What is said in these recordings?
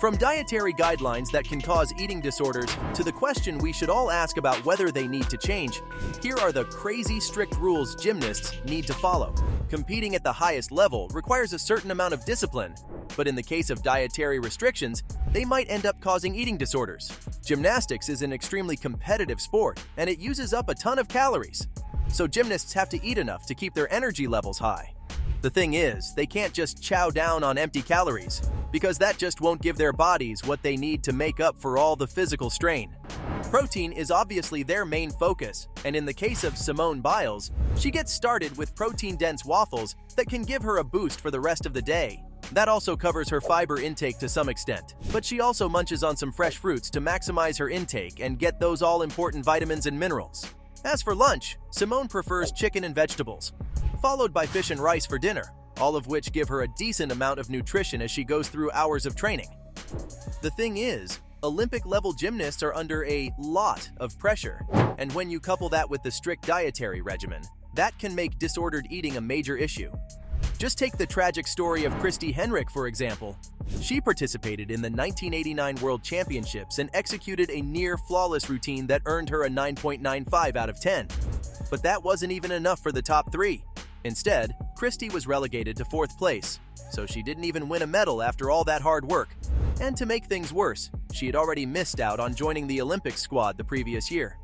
From dietary guidelines that can cause eating disorders to the question we should all ask about whether they need to change, here are the crazy strict rules gymnasts need to follow. Competing at the highest level requires a certain amount of discipline, but in the case of dietary restrictions, they might end up causing eating disorders. Gymnastics is an extremely competitive sport, and it uses up a ton of calories. So gymnasts have to eat enough to keep their energy levels high. The thing is, they can't just chow down on empty calories, because that just won't give their bodies what they need to make up for all the physical strain. Protein is obviously their main focus, and in the case of Simone Biles, she gets started with protein-dense waffles that can give her a boost for the rest of the day. That also covers her fiber intake to some extent, but she also munches on some fresh fruits to maximize her intake and get those all-important vitamins and minerals. As for lunch, Simone prefers chicken and vegetables, followed by fish and rice for dinner, all of which give her a decent amount of nutrition as she goes through hours of training. The thing is, Olympic-level gymnasts are under a lot of pressure, and when you couple that with the strict dietary regimen, that can make disordered eating a major issue. Just take the tragic story of Christy Henrik, for example. She participated in the 1989 World Championships and executed a near-flawless routine that earned her a 9.95 out of 10. But that wasn't even enough for the top three. Instead, Christy was relegated to 4th place, so she didn't even win a medal after all that hard work. And to make things worse, she had already missed out on joining the Olympic squad the previous year.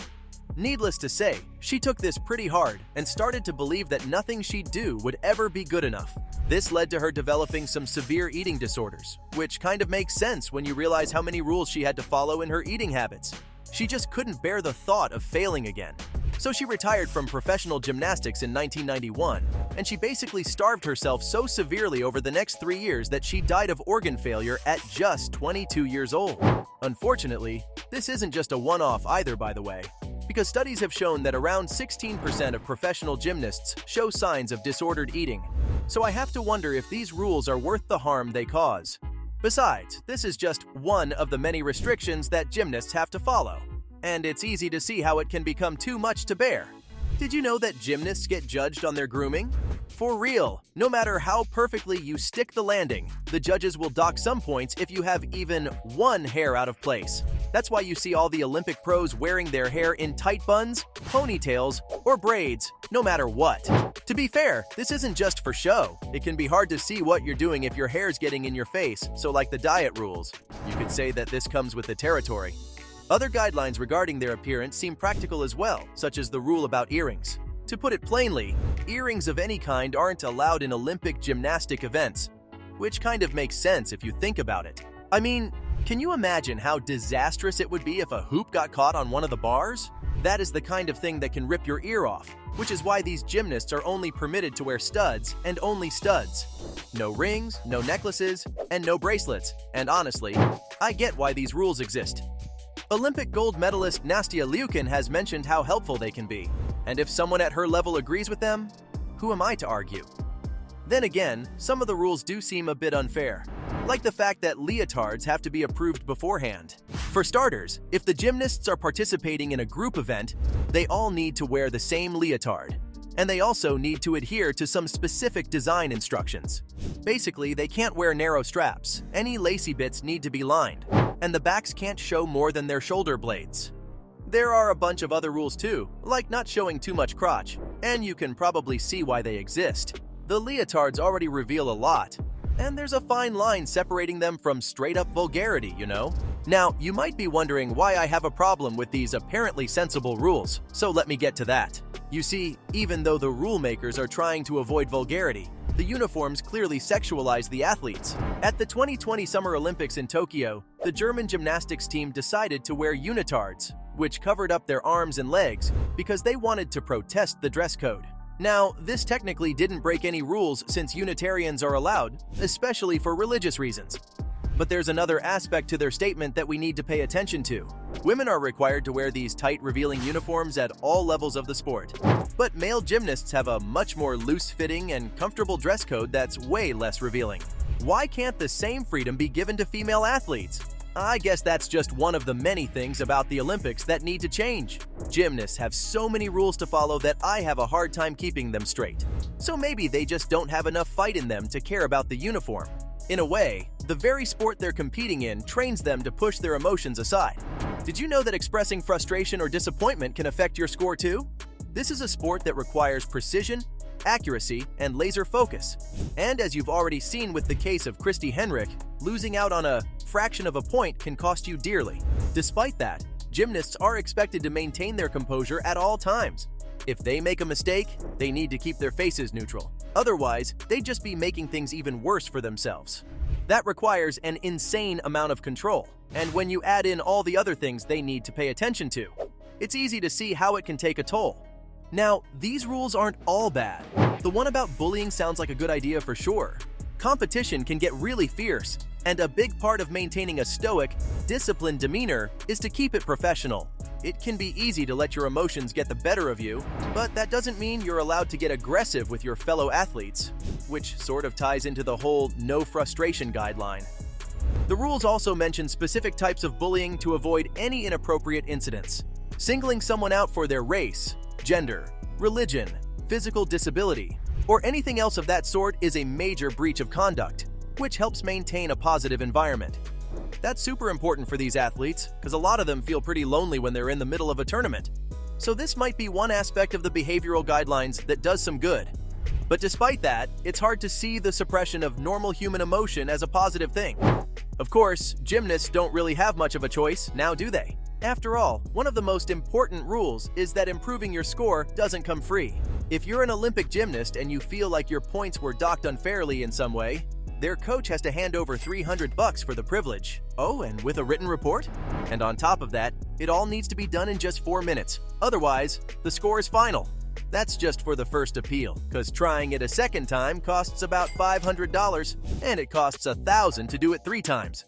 Needless to say, she took this pretty hard and started to believe that nothing she'd do would ever be good enough. This led to her developing some severe eating disorders, which kind of makes sense when you realize how many rules she had to follow in her eating habits. She just couldn't bear the thought of failing again. So she retired from professional gymnastics in 1991, and she basically starved herself so severely over the next 3 years that she died of organ failure at just 22 years old. Unfortunately, this isn't just a one-off either, by the way, because studies have shown that around 16% of professional gymnasts show signs of disordered eating. So I have to wonder if these rules are worth the harm they cause. Besides, this is just one of the many restrictions that gymnasts have to follow, and it's easy to see how it can become too much to bear. Did you know that gymnasts get judged on their grooming? For real, no matter how perfectly you stick the landing, the judges will dock some points if you have even one hair out of place. That's why you see all the Olympic pros wearing their hair in tight buns, ponytails, or braids, no matter what. To be fair, this isn't just for show. It can be hard to see what you're doing if your hair's getting in your face, so like the diet rules, you could say that this comes with the territory. Other guidelines regarding their appearance seem practical as well, such as the rule about earrings. To put it plainly, earrings of any kind aren't allowed in Olympic gymnastic events, which kind of makes sense if you think about it. I mean, can you imagine how disastrous it would be if a hoop got caught on one of the bars? That is the kind of thing that can rip your ear off, which is why these gymnasts are only permitted to wear studs and only studs. No rings, no necklaces, and no bracelets. And honestly, I get why these rules exist. Olympic gold medalist Nastia Liukin has mentioned how helpful they can be, and if someone at her level agrees with them, who am I to argue? Then again, some of the rules do seem a bit unfair, like the fact that leotards have to be approved beforehand. For starters, if the gymnasts are participating in a group event, they all need to wear the same leotard, and they also need to adhere to some specific design instructions. Basically, they can't wear narrow straps, any lacy bits need to be lined, and the backs can't show more than their shoulder blades. There are a bunch of other rules too, like not showing too much crotch, and you can probably see why they exist. The leotards already reveal a lot, and there's a fine line separating them from straight-up vulgarity, you know? Now, you might be wondering why I have a problem with these apparently sensible rules, so let me get to that. You see, even though the rule makers are trying to avoid vulgarity, the uniforms clearly sexualize the athletes. At the 2020 Summer Olympics in Tokyo, the German gymnastics team decided to wear unitards, which covered up their arms and legs because they wanted to protest the dress code. Now, this technically didn't break any rules since Unitarians are allowed, especially for religious reasons. But there's another aspect to their statement that we need to pay attention to. Women are required to wear these tight, revealing uniforms at all levels of the sport. But male gymnasts have a much more loose-fitting and comfortable dress code that's way less revealing. Why can't the same freedom be given to female athletes? I guess that's just one of the many things about the Olympics that need to change. Gymnasts have so many rules to follow that I have a hard time keeping them straight. So maybe they just don't have enough fight in them to care about the uniform. In a way, the very sport they're competing in trains them to push their emotions aside. Did you know that expressing frustration or disappointment can affect your score too? This is a sport that requires precision, accuracy, and laser focus. And as you've already seen with the case of Christy Henrik, losing out on a fraction of a point can cost you dearly. Despite that, gymnasts are expected to maintain their composure at all times. If they make a mistake, they need to keep their faces neutral. Otherwise, they'd just be making things even worse for themselves. That requires an insane amount of control. And when you add in all the other things they need to pay attention to, it's easy to see how it can take a toll. Now, these rules aren't all bad. The one about bullying sounds like a good idea for sure. Competition can get really fierce, and a big part of maintaining a stoic, disciplined demeanor is to keep it professional. It can be easy to let your emotions get the better of you, but that doesn't mean you're allowed to get aggressive with your fellow athletes, which sort of ties into the whole no frustration guideline. The rules also mention specific types of bullying to avoid any inappropriate incidents. Singling someone out for their race, gender, religion, physical disability, or anything else of that sort is a major breach of conduct, which helps maintain a positive environment. That's super important for these athletes, because a lot of them feel pretty lonely when they're in the middle of a tournament. So this might be one aspect of the behavioral guidelines that does some good. But despite that, it's hard to see the suppression of normal human emotion as a positive thing. Of course, gymnasts don't really have much of a choice, now do they? After all, one of the most important rules is that improving your score doesn't come free. If you're an Olympic gymnast and you feel like your points were docked unfairly in some way, their coach has to hand over $300 for the privilege. Oh, and with a written report? And on top of that, it all needs to be done in just 4 minutes. Otherwise, the score is final. That's just for the first appeal, because trying it a second time costs about $500, and it costs $1,000 to do it 3 times.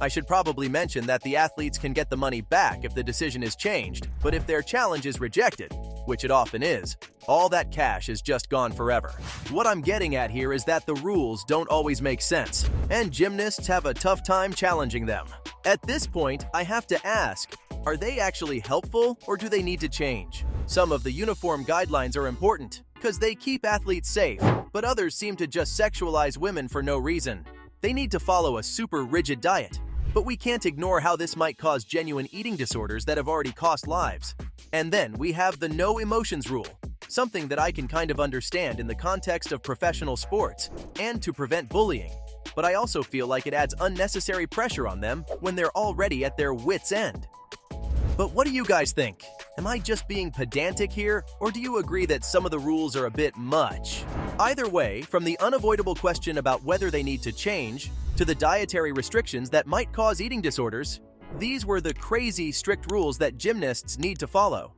I should probably mention that the athletes can get the money back if the decision is changed, but if their challenge is rejected, which it often is, all that cash is just gone forever. What I'm getting at here is that the rules don't always make sense, and gymnasts have a tough time challenging them. At this point, I have to ask, are they actually helpful or do they need to change? Some of the uniform guidelines are important because they keep athletes safe, but others seem to just sexualize women for no reason. They need to follow a super rigid diet. But we can't ignore how this might cause genuine eating disorders that have already cost lives. And then we have the no emotions rule, something that I can kind of understand in the context of professional sports and to prevent bullying. But I also feel like it adds unnecessary pressure on them when they're already at their wits' end. But what do you guys think? Am I just being pedantic here, or do you agree that some of the rules are a bit much? Either way, from the unavoidable question about whether they need to change, to the dietary restrictions that might cause eating disorders, these were the crazy strict rules that gymnasts need to follow.